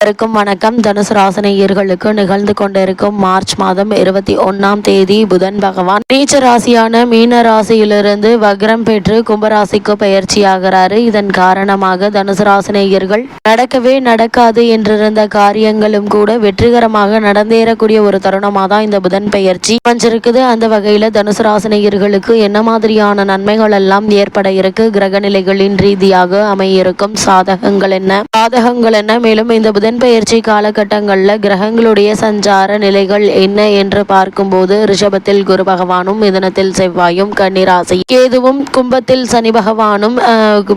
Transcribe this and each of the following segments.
இருக்கும் வணக்கம். தனுசு ராசினியர்களுக்கு நிகழ்ந்து கொண்டிருக்கும் மார்ச் மாதம் 21ஆம் தேதி புதன் பகவான் நீச்ச ராசியான மீன ராசியிலிருந்து வக்ரம் பெற்று கும்பராசிக்கு பயிற்சியாகிறாரு. இதன் காரணமாக தனுசு ராசினியர்கள் நடக்கவே நடக்காது என்றிருந்த காரியங்களும் கூட வெற்றிகரமாக நடந்தேறக்கூடிய ஒரு தருணமாக தான் இந்த புதன் பயிற்சி அமைஞ்சிருக்குது. அந்த வகையில தனுசு ராசினியர்களுக்கு என்ன மாதிரியான நன்மைகள் எல்லாம் ஏற்பட இருக்கு, கிரக நிலைகளின் ரீதியாக அமையிருக்கும் சாதகங்கள் என்ன, பாதகங்கள் என்ன, மேலும் இந்த புதன் பயிற்சி காலகட்டங்களில் கிரகங்களுடைய சஞ்சார நிலைகள் என்ன என்று பார்க்கும்போது ரிஷபத்தில் குரு பகவானும், மிதுனத்தில் செவ்வாயும், கன்னிராசி கேதுவும், கும்பத்தில் சனி பகவானும்,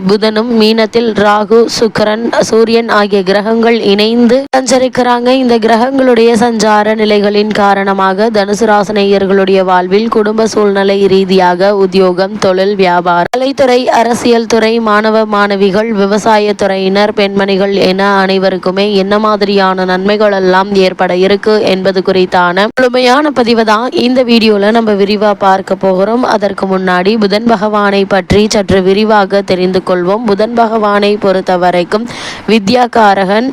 புதனும், மீனத்தில் ராகு, சுக்கிரன், சூரியன் ஆகிய கிரகங்கள் இணைந்து சஞ்சரிக்கிறாங்க. இந்த கிரகங்களுடைய சஞ்சார நிலைகளின் காரணமாக தனுசு ராசினியர்களுடைய வாழ்வில் குடும்ப சூழ்நிலை ரீதியாக உத்தியோகம், தொழில், வியாபாரம், கலைத்துறை, அரசியல் துறை, மாணவ மாணவிகள், விவசாய துறையினர், பெண்மணிகள் என அனைவருக்குமே என்ன மாதிரியான நன்மைகள் எல்லாம் ஏற்பட இருக்கு என்பது குறித்தான முழுமையான பதிவு தான் இந்த வீடியோல நம்ம விரிவா பார்க்க போகிறோம். அதற்கு முன்னாடி புதன் பகவானை பற்றி சற்று விரிவாக தெரிந்து கொள்வோம். புதன் பகவானை பொறுத்த வரைக்கும் வித்யாகாரகன்,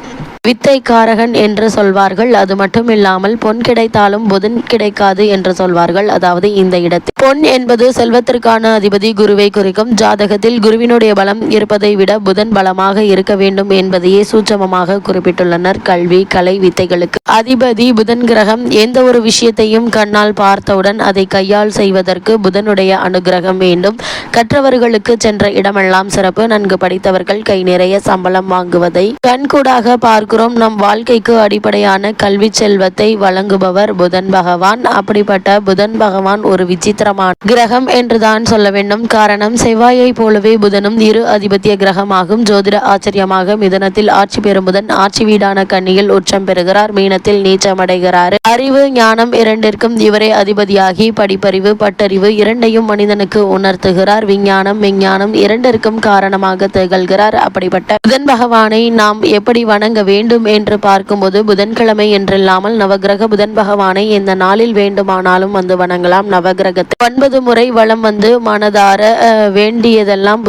வித்தைக்காரகன் என்று சொல்வார்கள். அது மட்டும் இல்லாமல் பொன் கிடைத்தாலும் புதன் கிடைக்காது என்று சொல்வார்கள். அதாவது இந்த இடத்தில் பொன் என்பது செல்வத்திற்கான அதிபதி குருவை குறிக்கும். ஜாதகத்தில் குருவினுடைய பலம் இருப்பதை விட புதன் பலமாக இருக்க வேண்டும் என்பதையே சூட்சமமாக குறிப்பிட்டுள்ளனர். கல்வி, கலை, வித்தைகளுக்கு அதிபதி புதன் கிரகம். எந்த ஒரு விஷயத்தையும் கண்ணால் பார்த்தவுடன் அதை கையால் செய்வதற்கு புதனுடைய அனுகிரகம் வேண்டும். கற்றவர்களுக்கு சென்ற இடமெல்லாம் சிறப்பு. நன்கு படித்தவர்கள் கை நிறைய சம்பளம் வாங்குவதை கண்கூடாக பார்க்கிறோம். நம் வாழ்க்கைக்கு அடிப்படையான கல்வி செல்வத்தை வழங்குபவர் புதன் பகவான். அப்படிப்பட்ட புதன் பகவான் ஒரு விசித்திரமான கிரகம் என்றுதான் சொல்ல வேண்டும். காரணம், செவ்வாயை போலவே புதனும் இரு அதிபத்திய கிரகமாகும். ஜோதிட ஆச்சரியமாக மிதுனத்தில் ஆட்சி பெறும் புதன் ஆட்சி வீடான கன்னியில் உச்சம் பெறுகிறார். மீனத்தில் நீச்சமடைகிறார். அறிவு, ஞானம் இரண்டிற்கும் இவரே அதிபதியாகி படிப்பறிவு, பட்டறிவு இரண்டையும் மனிதனுக்கு உணர்த்துகிறார். விஞ்ஞானம், மெஞ்ஞானம் இரண்டிற்கும் காரணமாக திகழ்கிறார். அப்படிப்பட்ட புதன் பகவானை நாம் எப்படி வணங்க வேண்டும் என்று பார்க்கும்போது புதன்கிழமை என்றில்லாமல் நவகிரக புதன் பகவானை இந்த நாளில் வேண்டுமானாலும் வந்து வணங்கலாம். நவகிரகத்தை 9 முறை வலம் வந்து மனதார வேண்டியதெல்லாம்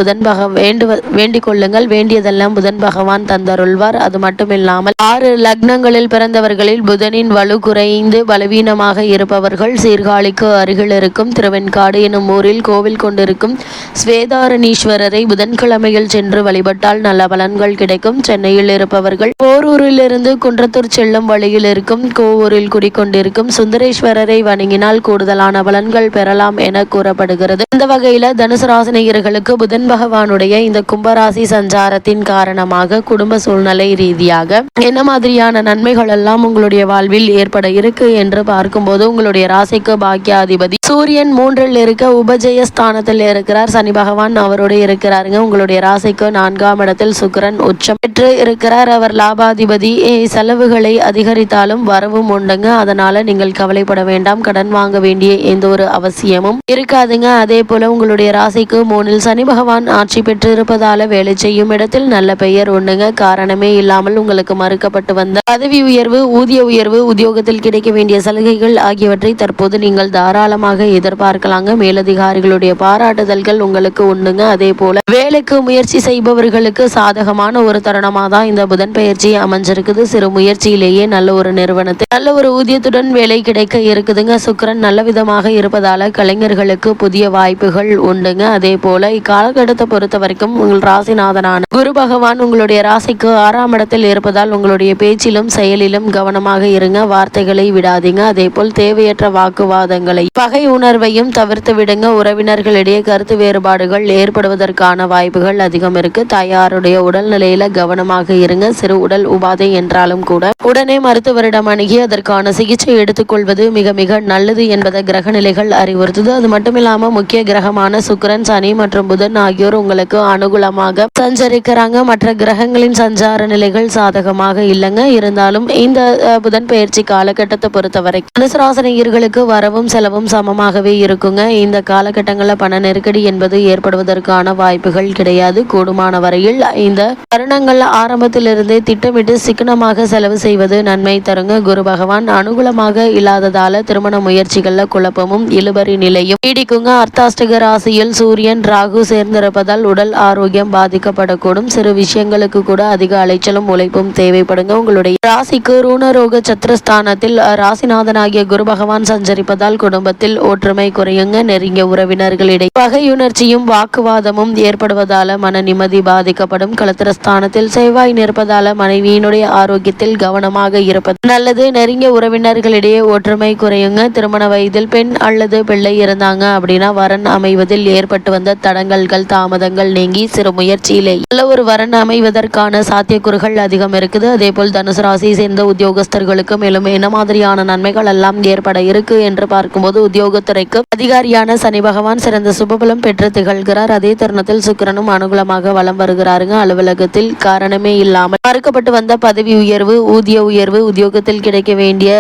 வேண்டிக் கொள்ளுங்கள். வேண்டியதெல்லாம் புதன் பகவான் தந்தருள்வார். அது மட்டுமில்லாமல் 6 லக்னங்களில் பிறந்தவர்களில் புதனின் வலு குறைந்து பலவீனமாக இருப்பவர்கள் சீர்காழிக்கு அருகில் இருக்கும் திருவெண்காடு எனும் ஊரில் கோவில் கொண்டிருக்கும் ஸ்வேதாரணீஸ்வரரை புதன்கிழமையில் சென்று வழிபட்டால் நல்ல பலன்கள் கிடைக்கும். சென்னையில் இருப்பவர்கள் போரூரிலிருந்து குன்றத்தூர் செல்லும் வழியில் இருக்கும் கோவூரில் குடிக்கொண்டிருக்கும் சுந்தரேஸ்வரரை வணங்கினால் கூடுதலான பலன்கள் பெறலாம் என கூறப்படுகிறது. இந்த வகையில தனுசு ராசினியர்களுக்கு புதன் பகவானுடைய இந்த கும்பராசி சஞ்சாரத்தின் காரணமாக குடும்ப சூழ்நிலை ரீதியாக என்ன மாதிரியான நன்மைகள் எல்லாம் உங்களுடைய வாழ்வில் ஏற்பட இருக்கு என்று பார்க்கும்போது உங்களுடைய ராசிக்கு பாக்கியாதிபதி சூரியன் 3ல் இருக்க உபஜய ஸ்தானத்தில் இருக்கிறார். சனி பகவான் அவரோட இருக்கிறாருங்க. உங்களுடைய ராசிக்கு 4ஆம் இடத்தில் சுக்கிரன் உச்சம் பெற்று இருக்கிறார். அவர் லாபாதிபதி. செலவுகளை அதிகரித்தாலும் வரவும் உண்டுங்க. அதனால நீங்கள் கவலைப்பட வேண்டாம். கடன் வாங்க வேண்டிய எந்த ஒரு அவசியமும் இருக்காதுங்க. அதே போல உங்களுடைய ராசிக்கு 3ல் சனி பகவான் ஆட்சி பெற்று இருப்பதால வேலை செய்யும் இடத்தில் நல்ல பெயர் உண்டுங்க. காரணமே இல்லாமல் உங்களுக்கு மறுக்கப்பட்டு வந்த பதவி உயர்வு, ஊதிய உயர்வு, உத்தியோகத்தில் கிடைக்க வேண்டிய சலுகைகள் ஆகியவற்றை தற்போது நீங்கள் தாராளமாக எதிர்பார்க்கலாங்க. மேலதிகாரிகளுடைய பாராட்டுதல்கள் உங்களுக்கு உண்டுங்க. அதே போல வேலைக்கு முயற்சி செய்பவர்களுக்கு சாதகமான ஒரு தருணமாக தான் இந்த புதன் பயிற்சி அமைஞ்சிருக்குது. சிறு முயற்சியிலேயே நல்ல ஒரு நிறுவனத்தில் நல்ல ஒரு ஊதியத்துடன் வேலை கிடைக்க இருக்குதுங்க. சுக்கிரன் நல்ல விதமாக இருப்பதால கலைஞர்களுக்கு புதிய வாய்ப்புகள் உண்டுங்க. அதே போல இக்காலகட்டத்தை பொறுத்த வரைக்கும் உங்கள் ராசிநாதனான குரு பகவான் உங்களுடைய ராசிக்கு 6ஆம் இடத்தில் இருப்பதால் உங்களுடைய பேச்சிலும் செயலிலும் கவனமாக இருங்க. வார்த்தைகளை விடாதீங்க. அதே போல் தேவையற்ற வாக்குவாதங்களை, பகை உணர்வையும் தவிர்த்து விடுங்க. உறவினர்களிடையே கருத்து வேறுபாடுகள் ஏற்படுவதற்கான வாய்ப்புகள் அதிகம் இருக்கு. தாயாருடைய உடல்நிலையில கவனமாக இருங்க. சிறு உடல் உபாதை என்றாலும் கூட உடனே மருத்துவரிடம் அணுகி அதற்கான சிகிச்சை எடுத்துக்கொள்வது மிக மிக நல்லது என்பதை கிரக நிலைகள் அறிவுறுத்துது. அது மட்டும் இல்லாம முக்கிய கிரகமான சுக்கிரன், சனி மற்றும் புதன் ஆகியோர் உங்களுக்கு அனுகூலமாக சஞ்சரிக்கிறாங்க. மற்ற கிரகங்களின் சஞ்சார நிலைகள் சாதகமாக இல்லைங்க. இருந்தாலும் இந்த புதன் பயிற்சி காலகட்டத்தை பொறுத்தவரை தனுசராசினியர்களுக்கு வரவும் செலவும் சமமாகவே இருக்குங்க. இந்த காலகட்டங்களில் பண நெருக்கடி என்பது ஏற்படுவதற்கான வாய்ப்புகள் கிடையாது. கூடுமான வரையில் இந்த தருணங்கள் ஆரம்பத்திலிருந்தே திட்டமிட்டு திட்டமிட்டு சிக்கனமாக செலவு செய்வது நன்மை தருங்க. குரு பகவான் அனுகூலமாக இல்லாததால திருமண முயற்சிகள்ல குழப்பமும் இழுபறி நிலையும் நீடிக்குங்க. அர்த்தாஷ்டக ராசியில் சூரியன் ராகு சேர்ந்திருப்பதால் உடல் ஆரோக்கியம் பாதிக்கப்படக்கூடும். சிறு விஷயங்களுக்கு கூட அதிக அலைச்சலும் உழைப்பும் தேவைப்படுங்க. உங்களுடைய ராசிக்கு ருணரோக சத்ருஸ்தானத்தில் ராசிநாதனாகிய குரு பகவான் சஞ்சரிப்பதால் குடும்பத்தில் ஒற்றுமை குறையுங்க. நெருங்கிய உறவினர்களிடையே பகையுணர்ச்சியும் வாக்குவாதமும் ஏற்படுவதால மன நிம்மதி பாதிக்கப்படும். களத்திரஸ்தானத்தில் செவ்வாய் நிற்பதால மனைவியினுடைய ஆரோக்கியத்தில் கவனமாக இருப்பது நல்லது. நெருங்கிய உறவினர்களிடையே ஒற்றுமை குறையுங்க. திருமண வயதில் பெண் அல்லது பிள்ளை இருந்தாங்க அப்படின்னா வரன் அமைவதில் ஏற்பட்டு வந்த தடங்கல்கள் தாமதங்கள் நீங்கி சிறு முயற்சியிலே நல்ல ஒரு வரன் அமைவதற்கான சாத்தியக்கூறுகள் அதிகம் இருக்குது. அதே போல் தனுசு ராசியை சேர்ந்த உத்தியோகஸ்தர்களுக்கு மேலும் என்ன மாதிரியான நன்மைகள் எல்லாம் ஏற்பட இருக்கு என்று பார்க்கும்போது, உத்தியோகத்துறைக்கு அதிகாரியான சனி பகவான் சிறந்த சுபபலம் பெற்று திகழ்கிறார். அதே தருணத்தில் சுக்கிரனும் அனுகூலமாக வலம் வருகிறாருங்க. அலுவலகத்தில் காரணமே இல்லாமல் மறுக்கப்பட்டு வந்த பதவி உயர்வு, ஊதிய உயர்வு, உத்தியோகத்தில் கிடைக்க வேண்டிய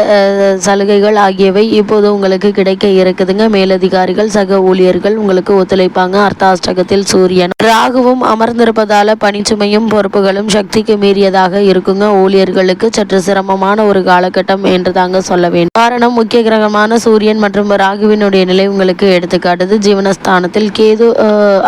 சலுகைகள் ஆகியவை இப்போது உங்களுக்கு கிடைக்க இருக்குதுங்க. மேலதிகாரிகள் சக ஊழியர்கள் உங்களுக்கு ஒத்துழைப்பாங்க. அர்த்தாஷ்டகத்தில் சூரியன் ராகுவும் அமர்ந்திருப்பதால பணிச்சுமையும் பொறுப்புகளும் சக்திக்கு மீறியதாக இருக்குங்க. ஊழியர்களுக்கு சற்று சிரமமான ஒரு காலகட்டம் என்று தாங்க சொல்ல வேண்டும். காரணம், முக்கிய கிரகமான சூரியன் மற்றும் ராகுவினுடைய நிலை உங்களுக்கு எடுத்துக்காட்டுது. ஜீவனஸ்தானத்தில் கேது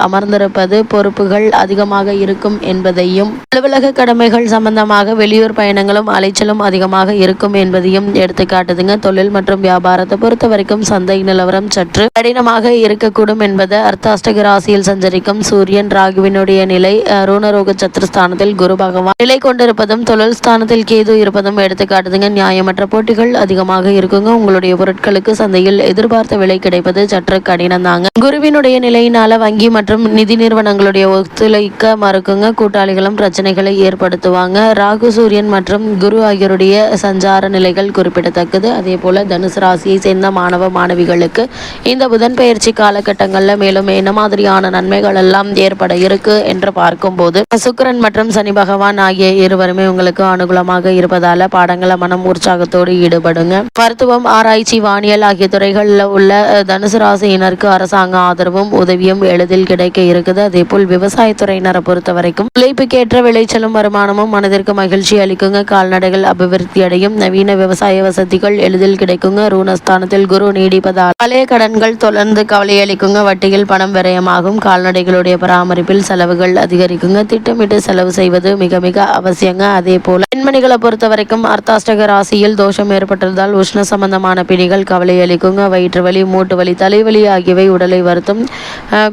அமர்ந்திருப்பது பொறுப்புகள் அதிகமாக இருக்கும் என்பதையும், அலுவலக கடமைகள் சம்பந்தமாக வெளியூர் பயணங்களும் அலைச்சலும் அதிகமாக இருக்கும் என்பதையும் எடுத்துக்காட்டுதுங்க. தொழில் மற்றும் வியாபாரத்தை பொறுத்த வரைக்கும் சந்தை நிலவரம் சற்று கடினமாக இருக்கக்கூடும் என்பது அர்த்தாஷ்டக ராசியில் சஞ்சரிக்கும் சூரியன் ராகுவினுடைய நிலை ருணரோக சத்ருஸ்தானத்தில் குரு பகவான் நிலை கொண்டிருப்பதும் தொழில் ஸ்தானத்தில் கேது இருப்பதும் எடுத்துக்காட்டுதுங்க. நியாயமற்ற போட்டிகள் அதிகமாக இருக்குங்க. உங்களுடைய பொருட்களுக்கு சந்தையில் எதிர்பார்த்த விலை கிடைப்பது சற்று கடினம் தாங்க. குருவினுடைய நிலையினால வங்கி மற்றும் நிதி நிறுவனங்களுடைய ஒத்துழைக்க மறுக்குங்க. கூட்டாளிகளும் பிரச்சனைகளை ஏற்படுத்துவாங்க. ராகு சூரியன் மற்றும் குரு ஆகியோருடைய சஞ்சார நிலைகள் குறிப்பிடத்தக்கது. அதே போல தனுசு ராசியை சேர்ந்த மாணவ மாணவிகளுக்கு இந்த புதன் பயிற்சி காலகட்டங்களில் மேலும் என்ன மாதிரியான நன்மைகள் எல்லாம் ஏற்பட இருக்கு என்று பார்க்கும்போது, சுக்கிரன் மற்றும் சனி பகவான் ஆகிய இருவருமே உங்களுக்கு அனுகூலமாக இருப்பதால பாடங்களை மனம் உற்சாகத்தோடு ஈடுபடுங்க. மருத்துவம், ஆராய்ச்சி, வானியல் ஆகிய துறைகளில் உள்ள தனுசு ராசியினருக்கு அரசாங்க ஆதரவும் உதவியும் எளிதில் கிடைக்க இருக்குது. அதே போல் விவசாயத்துறையினரை பொறுத்த வரைக்கும் உழைப்புக்கேற்ற விளைச்சலும் வருமானமும் மனதிற்கு மகிழ்ச்சி அளிக்குங்க. கால்நடைகள் அபிவிருத்தி அடையும். நவீன விவசாய வசதிகள் எளிதில் கிடைக்குங்க. ரூணஸ்தானத்தில் குரு நீடிப்பதால் பழைய கடன்கள் தொடர்ந்து கவலை அளிக்குங்க. வட்டியில் பணம் விரயமாகும். கால்நடைகளுடைய பராமரிப்பில் செலவுகள் அதிகரிக்குங்க. திட்டமிட்டு செலவு செய்வது மிக மிக அவசியங்க. அதே போல பெண்மணிகளை பொறுத்த வரைக்கும் அர்த்தாஷ்டக ராசியில் தோஷம் ஏற்பட்டதால் உஷ்ண சம்பந்தமான பிணிகள் கவலை அளிக்குங்க. வயிற்று வலி, மூட்டு வலி, தலைவலி ஆகியவை உடலை வருத்தும்.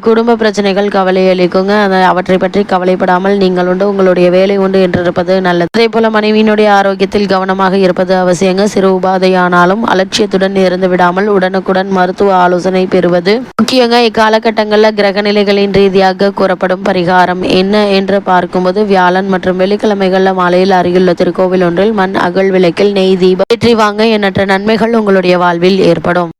குடும்ப பிரச்சனைகள் கவலை அளிக்குங்க. அவற்றை பற்றி கவலைப்படாமல் நீங்கள் உண்டு உங்களுடைய வேலை உண்டு என்றிருப்பது நல்லது. அதே போல மனைவியினுடைய ஆரோக்கியத்தில் கவனமாக இருப்பது அவசியங்க. சிறு உபாதையானாலும் அலட்சியத்துடன் இருந்து விடாமல் உடனுக்குடன் மருத்துவ ஆலோசனை பெறுவது முக்கியங்க. இக்காலகட்டங்களில் கிரக நிலைகளின் ரீதியாக கூறப்படும் பரிகாரம் என்ன என்று பார்க்கும்போது, வியாழன் மற்றும் வெள்ளிக்கிழமைகளில் மாலையில் அருகிலுள்ள திருக்கோவில் ஒன்றில் மண் அகல் விளக்கில் நெய் தீபம் ஏற்றி வாங்க. எண்ணற்ற நன்மைகள் உங்களுடைய வாழ்வில் ஏற்படும்.